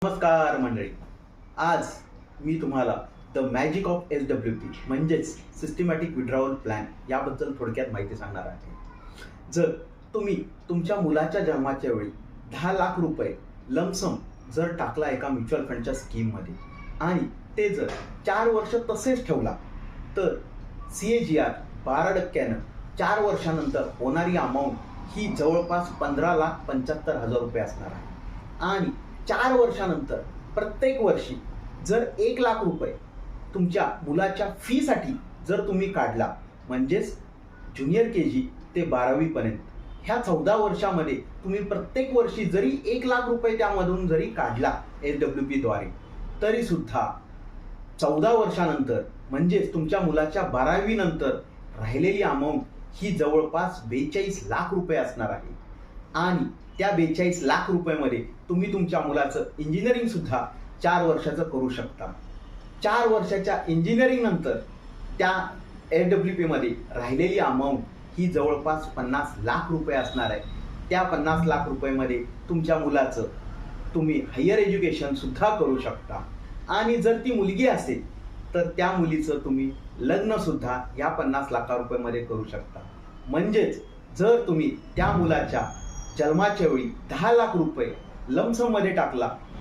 नमस्कार मंडळी, आज मी तुम्हाला द मॅजिक ऑफ SWP म्हणजेच सिस्टमॅटिक विड्रॉवल प्लॅन याबद्दल थोडक्यात माहिती सांगणार आहे। जर तुम्ही तुमच्या मुलाच्या जन्माच्या वेळी 10 लाख रुपये लमसम जर टाकला एका म्युच्युअल फंडच्या स्कीममध्ये आणि ते जर 4 वर्ष तसेच ठेवला तर CAGR 12% 4 वर्षानंतर होणारी अमाऊंट ही जवळपास 15,75,000 रुपये असणार आहे। आणि 4 वर्षानंतर प्रत्येक वर्षी जर 1 लाख रुपये तुमच्या मुलाच्या फीसाठी जर तुम्ही काढला, म्हणजेच ज्युनियर KG ते 12वी पर्यंत ह्या 14 वर्षामध्ये तुम्ही प्रत्येक वर्षी जरी 1 लाख रुपये त्यामधून जरी काढला SWP द्वारे, तरी सुद्धा 14 वर्षानंतर म्हणजेच तुमच्या मुलाच्या 12वी नंतर राहिलेली अमाऊंट ही जवळपास 42 लाख रुपये असणार आहे। आणि त्या 42 लाख रुपयामध्ये तुम्ही तुमच्या मुलाचं इंजिनिअरिंग सुद्धा 4 वर्षाचं करू शकता। 4 वर्षाच्या इंजिनिअरिंग नंतर त्या SWP मध्ये राहिलेली अमाऊंट ही जवळपास 50 लाख रुपये असणार आहे। त्या 50 लाख रुपयामध्ये तुमच्या मुलाचं तुम्ही हायर एज्युकेशन सुद्धा करू शकता। आणि जर ती मुलगी असेल तर त्या मुलीचं तुम्ही लग्न सुद्धा या 50 लाख रुपयामध्ये करू शकता। म्हणजेच जर तुम्ही त्या मुलाच्या जन्माच्या वेळी 10 लाख रुपये लमसम मध्ये टाकला